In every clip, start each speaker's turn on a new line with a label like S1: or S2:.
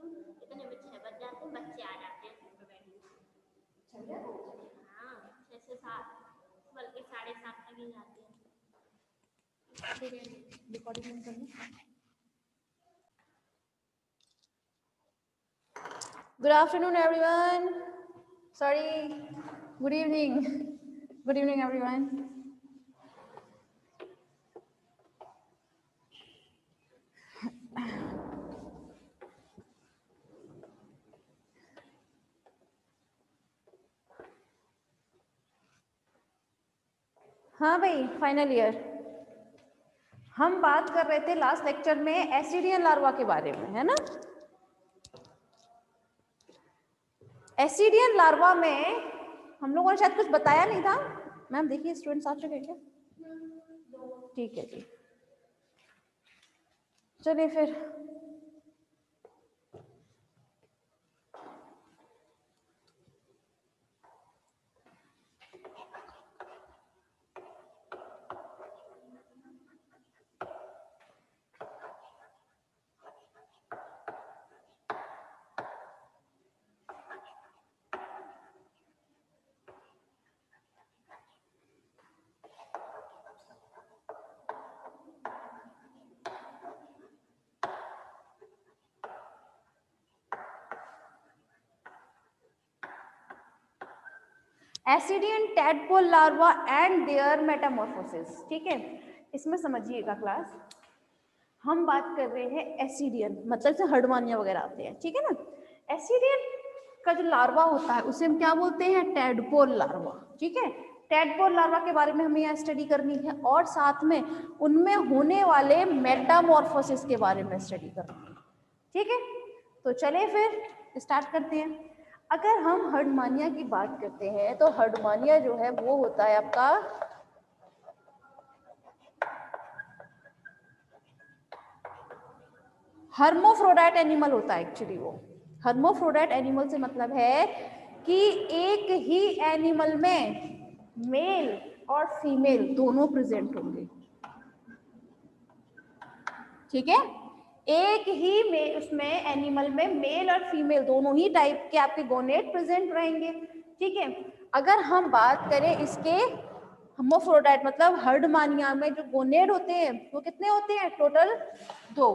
S1: हूँ, इतने में 6 बज जाते हैं, बच्चे आ जाते हैं घर पे बैठने। हाँ 6 से 7, बल्कि 7:30 तक ही जाते हैं।
S2: रिकॉर्डिंग करनी। Good afternoon, everyone. Sorry. Good evening. Good evening, everyone. हाँ भाई, फाइनल ईयर। हम बात कर रहे थे लास्ट लेक्चर में एसिडियन लार्वा के बारे में, है ना। एसिडियन लार्वा में हम लोगों ने शायद कुछ बताया नहीं था। मैम देखिए स्टूडेंट्स आ चुके हैं क्या? ठीक है जी, चलिए फिर। Ascidian tadpole larva and their metamorphosis. ठीक है, इसमें समझिएगा क्लास, हम बात कर रहे हैं एसिडियन मतलब से हर्डवानिया वगैरह आते हैं, ठीक है ना। एसिडियन का जो लार्वा होता है उसे हम क्या बोलते हैं? Tadpole larva. ठीक है, टैडपोल लार्वा के बारे में हमें यहाँ स्टडी करनी है और साथ में उनमें होने वाले मेटामॉर्फोसिस के बारे में स्टडी करनी है। ठीक है, तो चलिए फिर स्टार्ट करते हैं। अगर हम हर्डमानिया की बात करते हैं तो हर्डमानिया जो है वो होता है आपका हर्मोफ्रोडाइट एनिमल होता है। एक्चुअली वो हर्मोफ्रोडाइट एनिमल से मतलब है कि एक ही एनिमल में मेल और फीमेल दोनों प्रेजेंट होंगे। ठीक है, एक ही में उसमें एनिमल में मेल और फीमेल दोनों ही टाइप के आपके गोनेट प्रेजेंट रहेंगे। ठीक है, अगर हम बात करें इसके हर्मोफ्रोडाइट मतलब हर्डमानिया में जो गोनेट होते हैं वो कितने होते हैं? टोटल 2।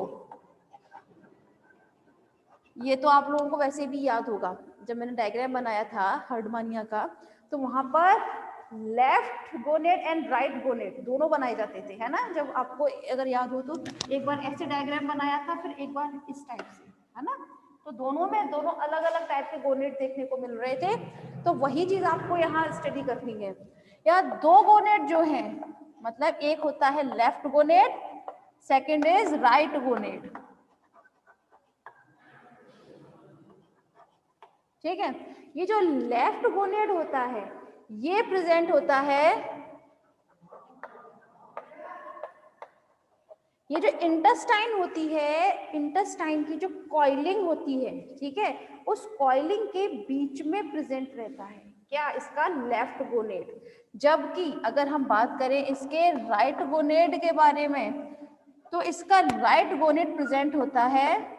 S2: ये तो आप लोगों को वैसे भी याद होगा, जब मैंने डायग्राम बनाया था हर्डमानिया का तो वहां पर लेफ्ट गोनेट एंड राइट गोनेट दोनों बनाए जाते थे, है ना। जब आपको अगर याद हो तो एक बार ऐसे डायग्राम बनाया था, फिर एक बार इस टाइप से, है ना। तो दोनों में दोनों अलग अलग टाइप के गोनेट देखने को मिल रहे थे, तो वही चीज आपको यहाँ स्टडी करनी है। यहाँ 2 गोनेट जो है मतलब एक होता है लेफ्ट गोनेट, सेकेंड इज राइट गोनेट। ठीक है, ये जो लेफ्ट गोनेड होता है ये प्रेजेंट होता है, ये जो इंटेस्टाइन होती है, इंटेस्टाइन की जो कॉइलिंग होती है, ठीक है, उस कॉइलिंग के बीच में प्रेजेंट रहता है क्या? इसका लेफ्ट गोनेड। जबकि अगर हम बात करें इसके राइट गोनेड के बारे में तो इसका राइट गोनेड प्रेजेंट होता है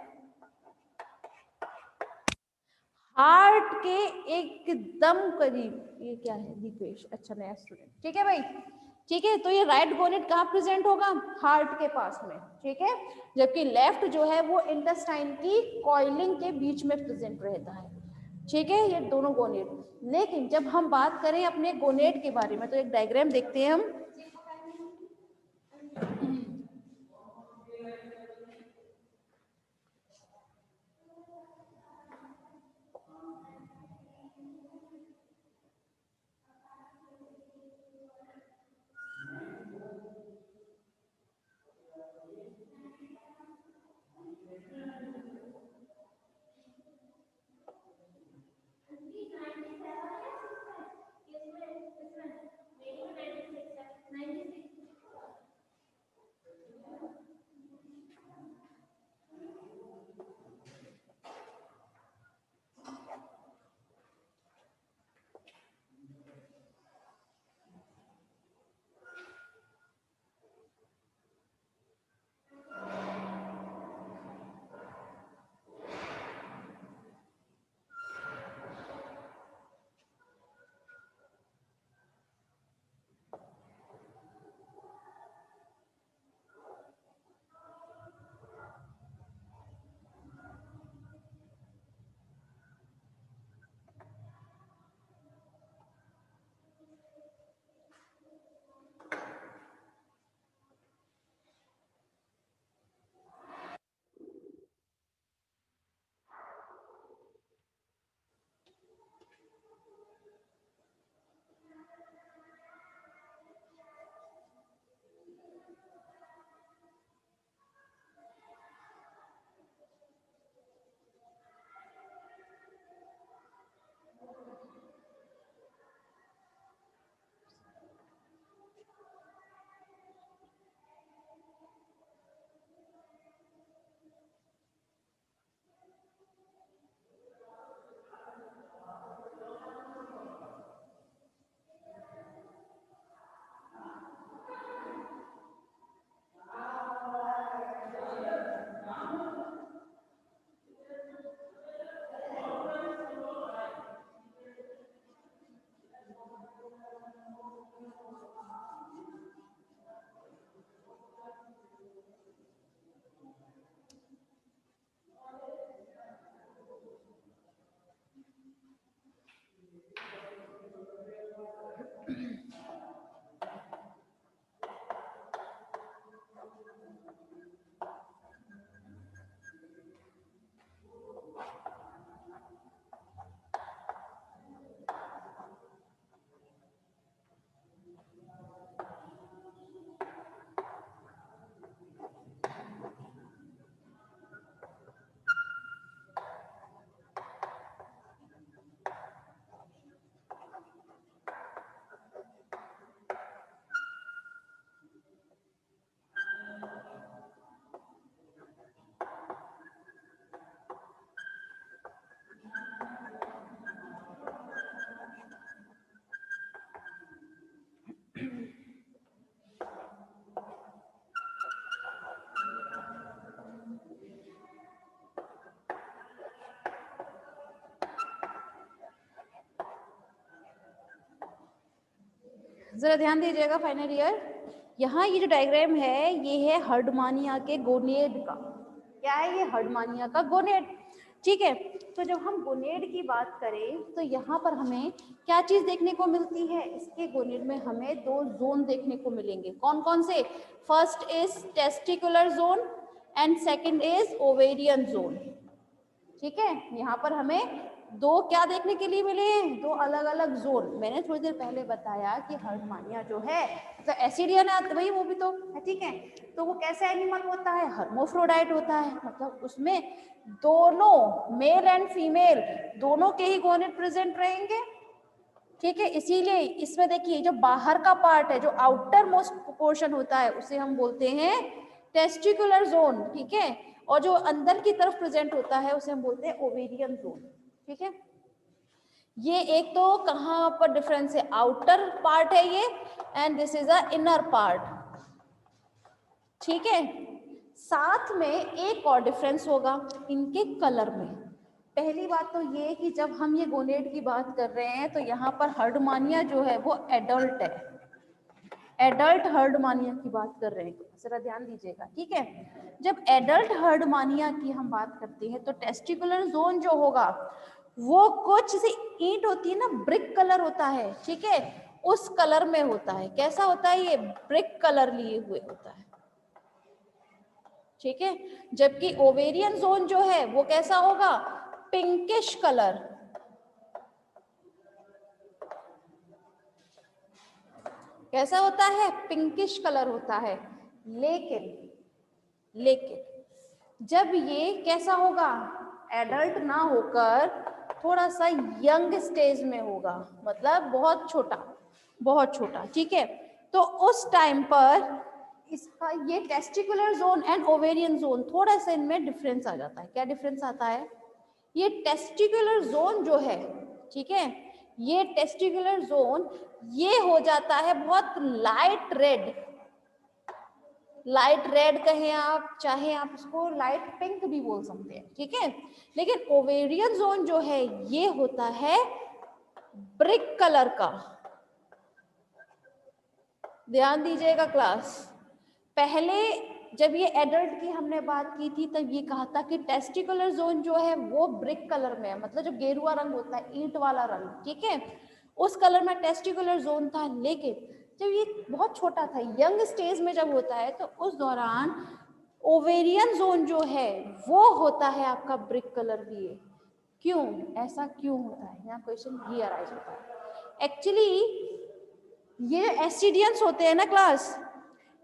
S2: हार्ट के एकदम करीब। ये क्या है? दीपेश, अच्छा नया स्टूडेंट। ठीक है भाई, ठीक है, तो ये राइट गोनेट कहाँ प्रेजेंट होगा? हार्ट के पास में। ठीक है, जबकि लेफ्ट जो है वो इंटेस्टाइन की कॉइलिंग के बीच में प्रेजेंट रहता है। ठीक है, ये दोनों गोनेट। लेकिन जब हम बात करें अपने गोनेट के बारे में तो एक डायग्राम देखते हैं हम। जरा ध्यान दीजिएगा फाइनल ईयर, यहाँ ये जो डायग्राम है ये है हर्डमानिया के गोनेड का। क्या है ये? हर्डमानिया का गोनेड। ठीक है, तो जब हम गोनेड की बात करें तो यहाँ पर हमें क्या चीज देखने को मिलती है? इसके गोनेड में हमें 2 जोन देखने को मिलेंगे। कौन कौन से? First is testicular zone and second is ovarian zone. ठीक है, यहाँ पर हमें 2 क्या देखने के लिए मिले हैं? 2 अलग अलग जोन। मैंने थोड़ी देर पहले बताया कि हर्डमानिया जो है तो एसिडियन है, भाई वो भी तो है। ठीक है, तो वो कैसा एनिमल होता है? हर्मोफ्रोडाइट होता है, मतलब उसमें दोनों मेल एंड फीमेल दोनों के ही गोनेड प्रेजेंट रहेंगे। ठीक है, इसीलिए इसमें देखिए जो बाहर का पार्ट है, जो आउटर मोस्ट पोर्शन होता है, उसे हम बोलते हैं टेस्टिकुलर जोन। ठीक है, और जो अंदर की तरफ प्रेजेंट होता है उसे हम बोलते हैं ओवेरियन जोन। ठीक है, ये एक तो कहाँ पर डिफरेंस है? आउटर पार्ट है ये, and this is a inner part. ठीक है, साथ में एक और डिफरेंस होगा इनके कलर में। पहली बात तो ये कि जब हम ये गोनेड की बात कर रहे हैं तो यहाँ पर हर्डमानिया जो है वो एडल्ट है, एडल्ट हर्डमानिया की बात कर रहे हैं, जरा ध्यान दीजिएगा। ठीक है, जब एडल्ट हर्डमानिया की हम बात करते हैं तो टेस्टिकुलर जोन जो होगा वो कुछ सी ईंट होती है ना, ब्रिक कलर होता है। ठीक है, उस कलर में होता है। कैसा होता है? ये ब्रिक कलर लिए हुए होता है। ठीक है, जबकि ओवेरियन जोन जो है वो कैसा होगा? Pinkish colour. कैसा होता है? पिंकिश कलर होता है। लेकिन जब ये कैसा होगा? एडल्ट ना होकर थोड़ा सा यंग स्टेज में होगा, मतलब बहुत छोटा। ठीक है, तो उस टाइम पर इसका ये testicular zone and ovarian zone थोड़ा सा इनमें डिफरेंस आ जाता है। क्या डिफरेंस आता है? ये टेस्टिकुलर जोन जो है, ठीक है, ये टेस्टिकुलर जोन ये हो जाता है बहुत लाइट रेड कहें आप, चाहे आप इसको लाइट पिंक भी बोल सकते हैं। ठीक है, लेकिन ओवेरियन जोन जो है ये होता है ब्रिक कलर का। ध्यान दीजिएगा क्लास, पहले जब ये एडल्ट की हमने बात की थी तब ये कहा था कि टेस्टिकुलर जोन जो है वो ब्रिक कलर में है, मतलब जो गेरुआ रंग होता है, ईंट वाला रंग। ठीक है, उस कलर में टेस्टिकुलर जोन था। लेकिन जब ये बहुत छोटा था, यंग स्टेज में जब होता है, तो उस दौरान ओवेरियन जोन जो है वो होता है आपका ब्रिक कलर लिए। क्यों? ऐसा क्यों होता है? यहाँ क्वेश्चन ये अराइज होता है। एक्चुअली ये एसिडियंस होते हैं ना क्लास,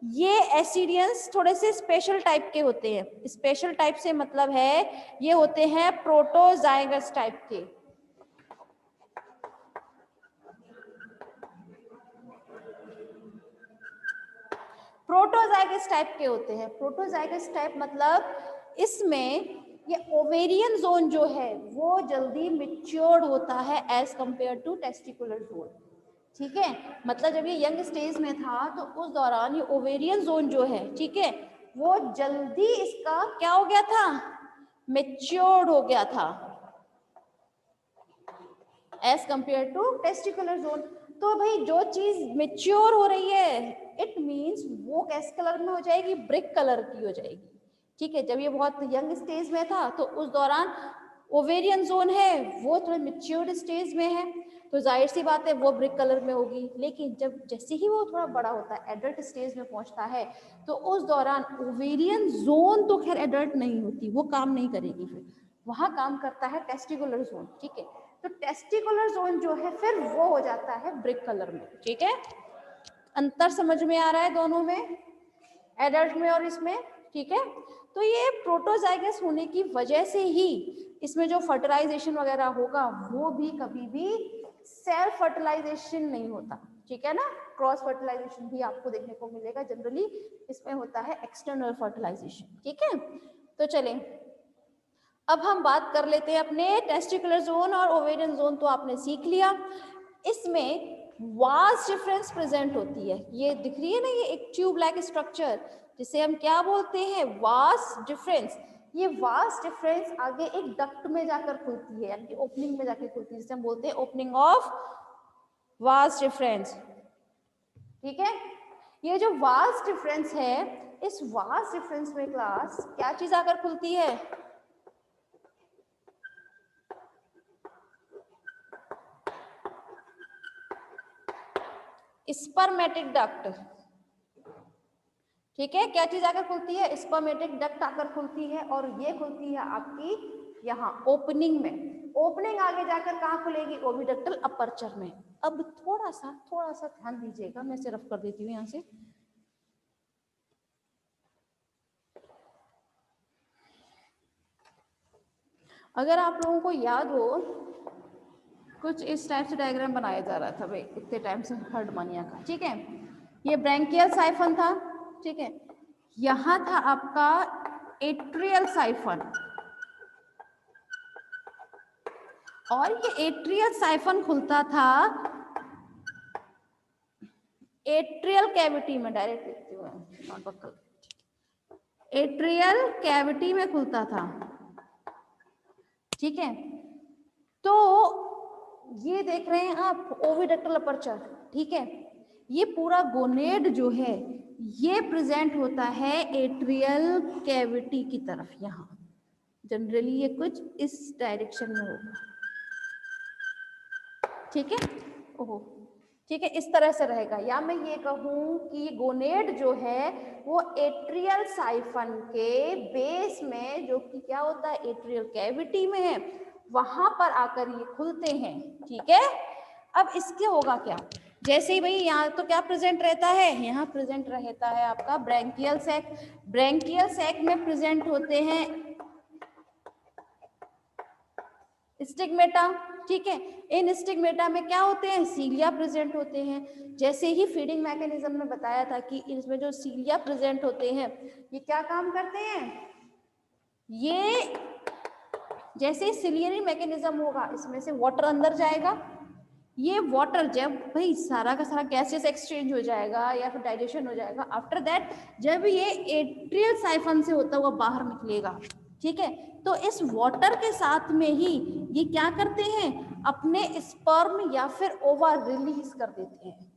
S2: ये एसिडियंस थोड़े से स्पेशल टाइप के होते हैं। स्पेशल टाइप से मतलब है ये होते हैं प्रोटोजाइगस टाइप के। प्रोटोजाइगस टाइप के होते हैं। प्रोटोजाइगस टाइप मतलब इसमें ये ओवेरियन जोन जो है वो जल्दी मैच्योर्ड होता है as compare to testicular zone. ठीक है, मतलब जब ये यंग स्टेज में था तो उस दौरान ये ओवेरियन जोन जो है, ठीक है, वो जल्दी इसका क्या हो गया था? मैच्योर्ड हो गया था as compare to testicular zone. तो भाई जो चीज मैच्योर हो रही है इट मींस वो कैसे कलर में हो जाएगी? ब्रिक कलर की हो जाएगी। ठीक है, जब ये बहुत यंग स्टेज में था तो उस दौरान ओवेरियन जोन है वो थोड़ा मैच्योर्ड स्टेज में है, तो जाहिर सी बात है वो ब्रिक कलर में होगी। लेकिन जब जैसे ही वो थोड़ा बड़ा होता है, एडल्ट स्टेज में पहुंचता है, तो उस दौरान ओवेरियन जोन तो खैर एडल्ट नहीं होती, वो काम नहीं करेगी, फिर वहां काम करता है टेस्टिकुलर जोन। ठीक है, तो टेस्टिकुलर जोन जो है फिर वो हो जाता है ब्रिक कलर में। ठीक है, अंतर समझ में आ रहा है दोनों में, एडल्ट में और इसमें? ठीक है, तो ये प्रोटोजाइगस होने की वजह से ही इसमें जो फर्टिलाइजेशन वगैरह होगा वो भी कभी भी सेल्फ फर्टिलाइजेशन नहीं होता। ठीक है ना, क्रॉस फर्टिलाइजेशन भी आपको देखने को मिलेगा। जनरली इसमें होता है एक्सटर्नल फर्टिलाइजेशन। ठीक है, तो चलें अब हम बात कर लेते हैं अपने टेस्टिकुलर जोन और ओवेरियन जोन। तो आपने सीख लिया, इसमें वास्ट डिफरेंस प्रेजेंट होती है। ये दिख रही है ना, ये एक ट्यूब लाइक स्ट्रक्चर जिसे हम क्या बोलते हैं? Vast difference. ये वास्ट डिफरेंस आगे एक डक्ट में जाकर खुलती है, यानी कि ओपनिंग में जाकर खुलती है, जिसे हम बोलते हैं ओपनिंग ऑफ वास्ट डिफरेंस। ठीक है। ये जो वास्ट डिफरेंस है, इस वास्ट डिफरेंस में क्लास क्या चीज आकर खुलती है? Spermatic duct. ठीक है, क्या चीज आकर खुलती है? स्पर्मेटिक डक्ट आकर खुलती है, और ये खुलती है आपकी यहाँ ओपनिंग में। ओपनिंग आगे जाकर कहाँ खुलेगी? ओविडक्टल अपर्चर में। अब थोड़ा सा ध्यान दीजिएगा, मैं इसे रफ कर देती हूँ यहाँ से। अगर आप लोगों को याद हो, कुछ इस टाइप से डायग्राम बनाया जा रहा था भाई इतने टाइम से हर्डमानिया का। ठीक है, ये ब्रैंकियल साइफन था। ठीक है, यहाँ था आपका एट्रियल साइफन, और ये एट्रियल साइफन खुलता था एट्रियल कैविटी में। डायरेक्ट लिखती हूँ, एट्रियल कैविटी में खुलता था। ठीक है, तो ये देख रहे हैं आप ओविडक्टल अपर्चर। ठीक है, ये पूरा गोनेड जो है ये प्रेजेंट होता है एट्रियल कैविटी की तरफ। यहाँ जनरली ये कुछ इस डायरेक्शन में होगा। ठीक है, ओहो, ठीक है, इस तरह से रहेगा। या मैं ये कहूँ कि गोनेड जो है वो एट्रियल साइफन के बेस में, जो कि क्या होता है एट्रियल कैविटी में है, वहां पर आकर ये खुलते हैं। ठीक है, अब इसके होगा क्या? जैसे ही भाई यहाँ तो क्या प्रेजेंट रहता है? यहाँ प्रेजेंट रहता है आपका ब्रैंकियल सैक। ब्रैंकियल सैक में प्रेजेंट होते हैं स्टिग्मेटा। ठीक है, इन स्टिग्मेटा में क्या होते हैं? सीलिया प्रेजेंट होते हैं। जैसे ही फीडिंग मैकेनिज्म में बताया था कि इसमें जो सीलिया प्रेजेंट होते हैं ये क्या काम करते हैं? ये जैसे सिलियरी मैकेनिज्म होगा, इसमें से वाटर अंदर जाएगा। ये वाटर जब भाई सारा का सारा गैसेस एक्सचेंज हो जाएगा या फिर डाइजेशन हो जाएगा, आफ्टर दैट जब ये एट्रियल साइफन से होता हुआ बाहर निकलेगा। ठीक है, तो इस वाटर के साथ में ही ये क्या करते हैं? अपने स्पर्म या फिर ओवा रिलीज कर देते हैं।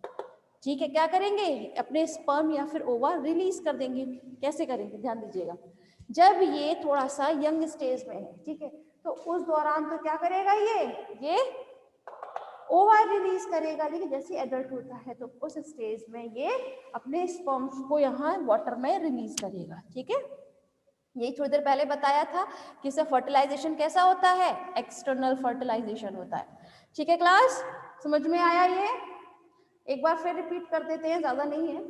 S2: ठीक है, क्या करेंगे? अपने स्पर्म या फिर ओवा रिलीज कर देंगे। कैसे करेंगे? ध्यान दीजिएगा, जब ये थोड़ा सा यंग स्टेज में है, ठीक है, तो उस दौरान तो क्या करेगा? ये ओवा रिलीज करेगा। लेकिन जैसे एडल्ट होता है तो उस स्टेज में ये अपने स्पर्म्स को यहाँ वाटर में रिलीज करेगा। ठीक है, यही थोड़ी देर पहले बताया था कि इससे फर्टिलाइजेशन कैसा होता है? एक्सटर्नल फर्टिलाइजेशन होता है। ठीक है क्लास, समझ में आया? ये एक बार फिर रिपीट कर देते हैं, ज्यादा नहीं है।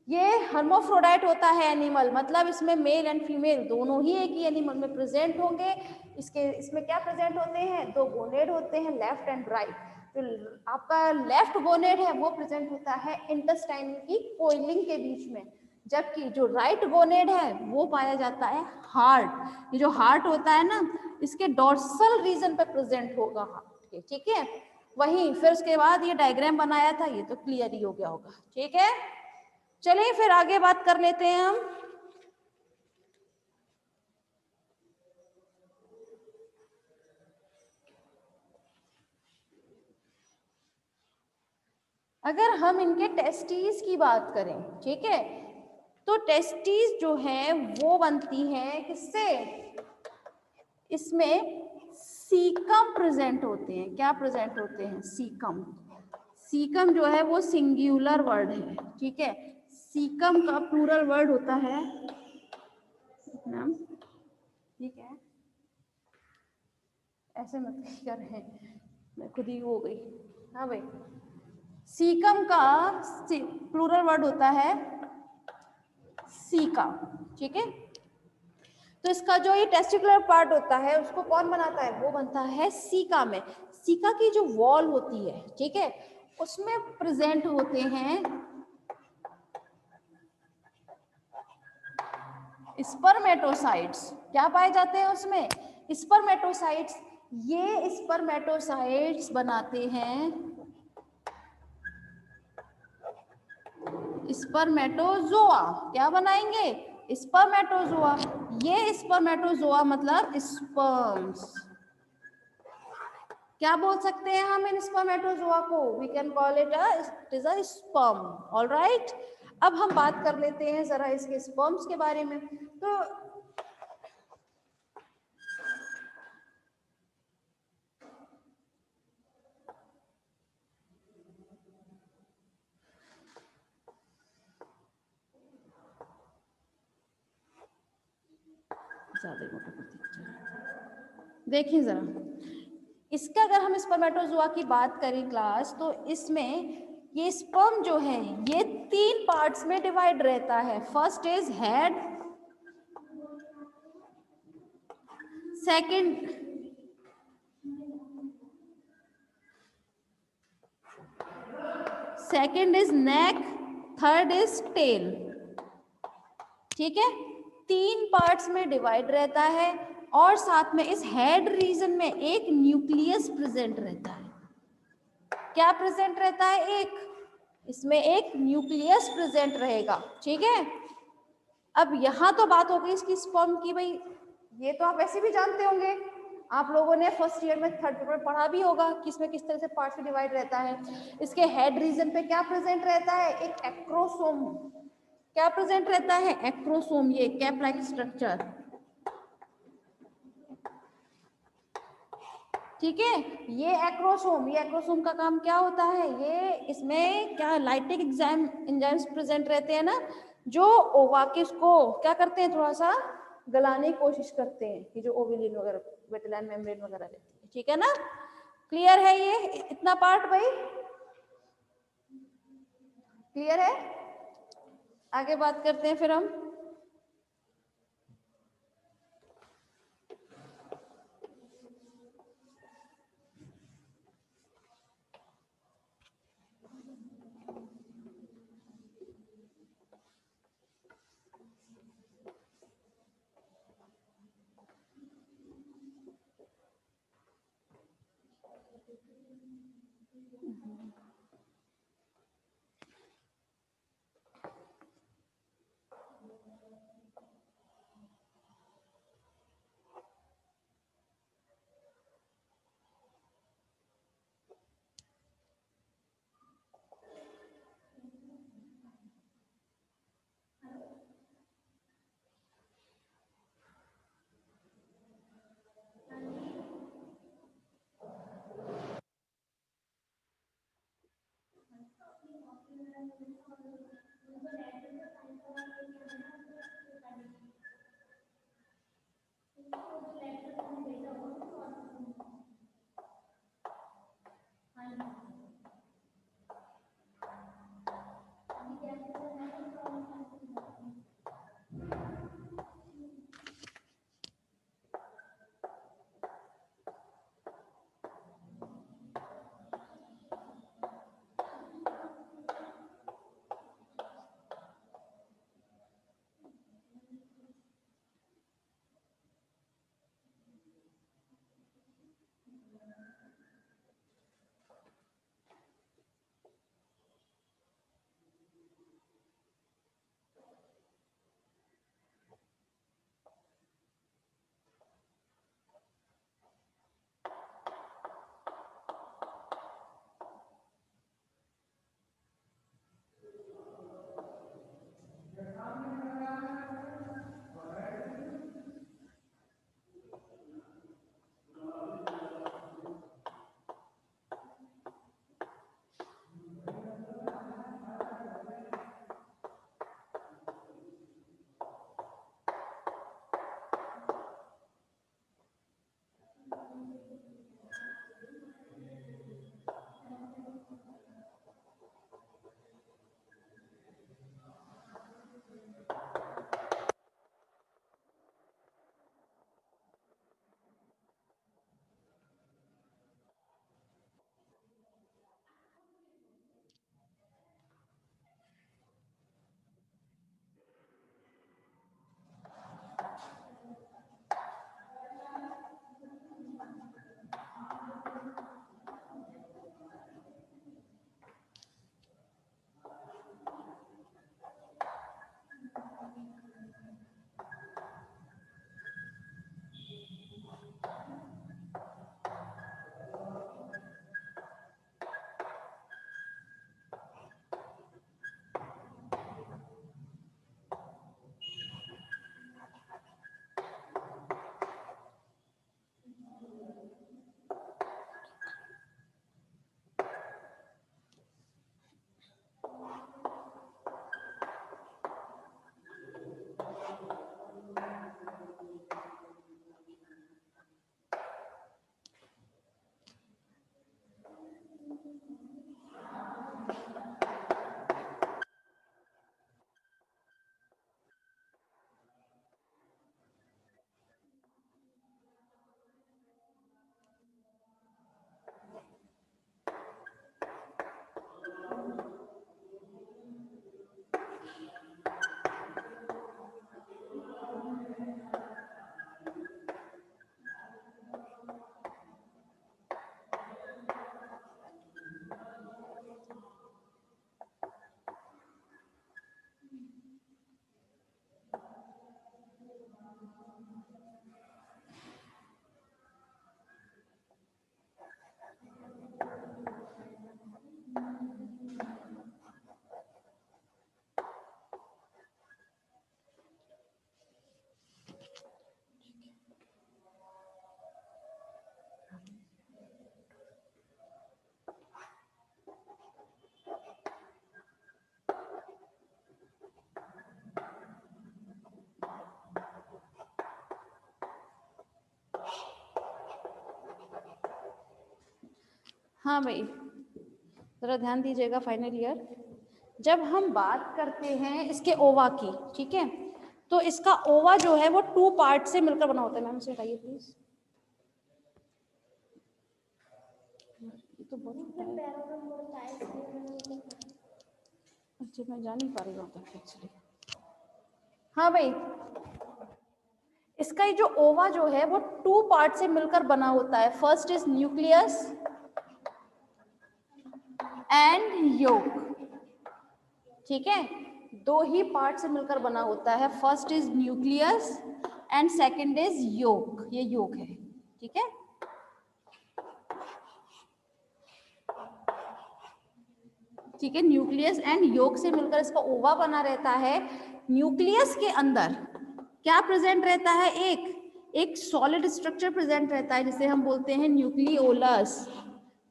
S2: ये हर्मोफ्रोडाइट होता है एनिमल, मतलब इसमें मेल एंड फीमेल दोनों ही एक ही एनिमल में प्रेजेंट होंगे। इसमें क्या प्रेजेंट होते हैं? दो गोनेड होते हैं, लेफ्ट एंड राइट। तो आपका लेफ्ट गोनेड है वो प्रेजेंट होता है इंटेस्टाइन की कोइलिंग के बीच में, जबकि जो राइट गोनेड है वो पाया जाता है हार्ट। ये जो हार्ट होता है ना, इसके डोर्सल रीजन पे प्रेजेंट होगा हार्ट के। ठीक है, वहीं फिर उसके बाद ये डायग्राम बनाया था, ये तो क्लियर ही हो गया होगा। ठीक है, चलिए फिर आगे बात कर लेते हैं हम। अगर हम इनके टेस्टीज की बात करें, ठीक है, तो टेस्टीज जो है वो बनती हैं किससे? इसमें सीकम प्रेजेंट होते हैं। क्या प्रेजेंट होते हैं? सीकम। सीकम जो है वो सिंगुलर वर्ड है। ठीक है, सीकम का प्लूरल वर्ड होता है नाम। ठीक है, ऐसे मत कर रहे हैं, मैं खुद ही हो गई। हाँ भाई, सीकम का प्लूरल वर्ड होता है सीका। ठीक है, तो इसका जो ये टेस्टिकुलर पार्ट होता है उसको कौन बनाता है? वो बनता है सीका में। सीका की जो वॉल होती है, ठीक है, उसमें प्रेजेंट होते हैं स्पर्मेटोसाइट्स। क्या पाए जाते हैं उसमें? स्पर्मेटोसाइट्स। ये स्पर्मेटोसाइट्स बनाते हैं स्पर्मेटोजोआ। क्या बनाएंगे? स्पर्मेटोजोआ। ये स्पर्मेटोजोआ मतलब स्पर्म्स। क्या बोल सकते हैं हम इन स्पर्मेटोजोआ को? We can call it is a sperm. Alright, अब हम बात कर लेते हैं जरा इसके स्पर्म्स के बारे में। तो देखिए जरा इसका, अगर हम स्पर्मेटोजोआ की बात करें क्लास, तो इसमें ये स्पर्म जो है ये 3 पार्ट्स में डिवाइड रहता है। First is head, second is neck, third is tail. ठीक है, 3 पार्ट्स में डिवाइड रहता है और साथ में इस हेड रीजन में एक न्यूक्लियस प्रेजेंट रहता है। क्या प्रेजेंट रहता है? एक, इसमें एक न्यूक्लियस प्रेजेंट रहेगा। ठीक है, अब यहां तो बात हो गई इसकी स्पर्म की। भाई ये तो आप ऐसे भी जानते होंगे, आप लोगों ने फर्स्ट ईयर में थर्ड पेपर पढ़ा भी होगा कि इसमें किस तरह से पार्ट्स में डिवाइड रहता है। इसके हेड रीजन पे क्या प्रेजेंट रहता है? एक एक्रोसोम। क्या प्रेजेंट रहता है? एक्रोसोम, ये कैप लाइक स्ट्रक्चर। ठीक है, ये एक्रोसोम का काम क्या होता है? ये इसमें क्या लाइटिक एंजाइम्स प्रेजेंट रहते हैं ना, जो ओवा के उसको क्या करते हैं, थोड़ा सा गलाने की कोशिश करते हैं, कि जो ओविलिन वगैरह, वेटलाइन मेम्ब्रेन वगैरह रहती है। ठीक है ना, क्लियर है ये इतना पार्ट? भाई क्लियर है? आगे बात करते हैं फिर हम। हाँ भाई, जरा ध्यान दीजिएगा फाइनल ईयर, जब हम बात करते हैं इसके ओवा की, ठीक है, तो इसका ओवा जो है वो 2 पार्ट से मिलकर बना होता है। मैम से हटाइए प्लीज, ये तो बहुत छोटा है। अच्छा, मैं जा नहीं पा रही हूँ एक्चुअली। हाँ भाई, इसका ये जो ओवा जो है वो 2 पार्ट से मिलकर बना होता है। फर्स्ट इज न्यूक्लियस एंड योक, ठीक है, 2 ही पार्ट से मिलकर बना होता है। First is nucleus and second is yolk, ये योक है, ठीक है। ठीक है, न्यूक्लियस एंड योक से मिलकर इसका ओवा बना रहता है। न्यूक्लियस के अंदर क्या प्रेजेंट रहता है? एक सॉलिड स्ट्रक्चर प्रेजेंट रहता है जिसे हम बोलते हैं न्यूक्लियोलस,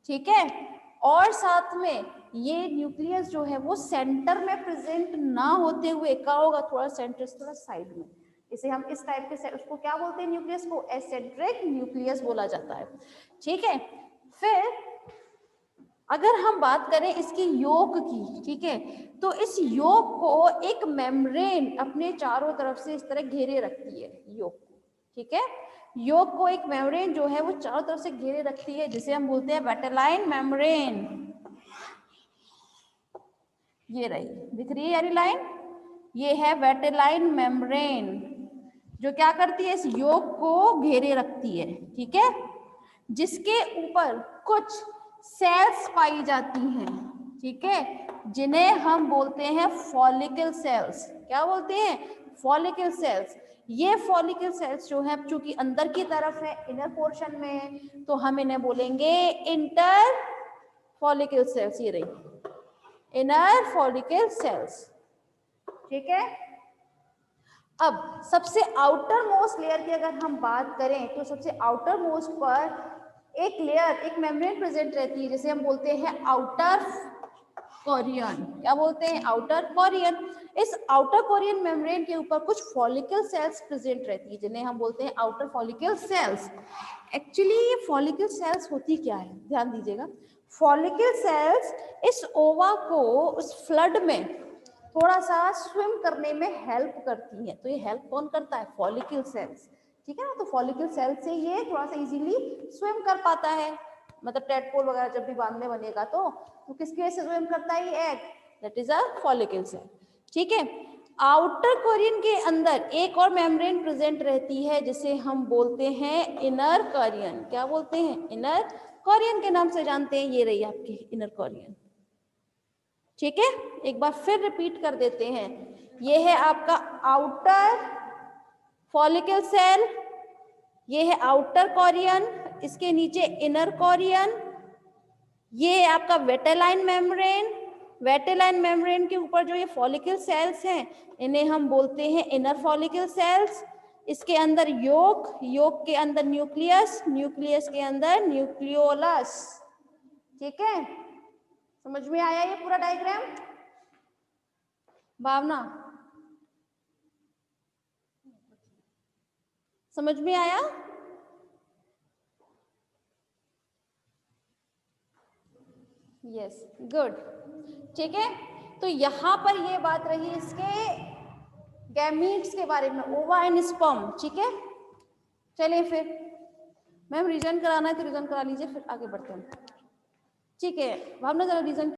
S2: ठीक है। और साथ में ये न्यूक्लियस जो है वो सेंटर में प्रेजेंट ना होते हुए क्या होगा, थोड़ा सेंटर से थोड़ा साइड में, इसे हम इस टाइप के, उसको क्या बोलते हैं, न्यूक्लियस को एसेंट्रिक न्यूक्लियस बोला जाता है, ठीक है। फिर अगर हम बात करें इसकी योक की, ठीक है, तो इस योक को एक मेम्ब्रेन अपने चारों तरफ से इस तरह घेरे रखती है योक, ठीक है। योक को एक मेम्ब्रेन जो है वो चारों तरफ से घेरे रखती है जिसे हम बोलते हैं वेटेलाइन मेम्ब्रेन। ये रही, दिख रही है यारी लाइन, ये है वेटेलाइन मेम्ब्रेन जो क्या करती है, इस योक को घेरे रखती है, ठीक है, जिसके ऊपर कुछ सेल्स पाई जाती हैं, ठीक है, जिन्हें हम बोलते हैं फॉलिकल सेल्स। क्या बोलते हैं? Follicle sales. ये फॉलिकल सेल्स जो है चूंकि अंदर की तरफ है, इनर पोर्शन में है, तो हम इन्हें बोलेंगे इंटर फॉलिकल सेल्स। ये रही इनर फॉलिकल सेल्स, ठीक है। अब सबसे आउटर मोस्ट लेयर की अगर हम बात करें तो सबसे आउटर मोस्ट पर एक लेयर, एक मेम्ब्रेन प्रेजेंट रहती है जिसे हम बोलते हैं आउटर कोरियन। क्या बोलते हैं? Outer Korean. इस आउटर कोरियन मेम्ब्रेन के ऊपर कुछ फॉलिकल सेल्स प्रेजेंट रहती है जिन्हें हम बोलते हैं आउटर फॉलिकल सेल्स। एक्चुअली ये फॉलिकल सेल्स होती क्या है, ध्यान दीजिएगा। फॉलिकल सेल्स इस ओवा को उस फ्लड में थोड़ा सा स्विम करने में हेल्प करती है। तो ये हेल्प कौन करता है? फॉलिकल सेल्स, ठीक है ना। तो फॉलिकल सेल से ये थोड़ा सा इजीली स्विम कर पाता है, मतलब टेडपोल वगैरह जब भी बांधने बनेगा तो किसकी वजह से स्विम करता है? ये egg, that is a follicle cell, ठीक है। आउटर कोरियन के अंदर एक और मेम्ब्रेन प्रेजेंट रहती है जिसे हम बोलते हैं इनर कोरियन। क्या बोलते हैं? इनर कोरियन के नाम से जानते हैं। ये रही आपकी इनर कोरियन, ठीक है। एक बार फिर रिपीट कर देते हैं, ये है आपका आउटर फॉलिकल सेल, ये है आउटर कोरियन, इसके नीचे इनर कोरियन, ये है आपका वेटेलाइन मेम्ब्रेन। वेटेलाइन मेम्ब्रेन के ऊपर जो ये फॉलिकल सेल्स हैं इन्हें हम बोलते हैं इनर फॉलिकल सेल्स। इसके अंदर योक, योक के अंदर न्यूक्लियस, न्यूक्लियस के अंदर न्यूक्लियोलस, ठीक है। समझ में आया ये पूरा डायग्राम? भावना, समझ में आया? यस, गुड, ठीक है। तो यहां पर ये बात रही इसके गैमीट्स के बारे में, ओवा एंड स्पर्म, ठीक है। चलिए फिर मैम रिवीजन कराना है तो रिवीजन करा लीजिए, फिर आगे बढ़ते हैं, ठीक है। भावना जरा रिवीजन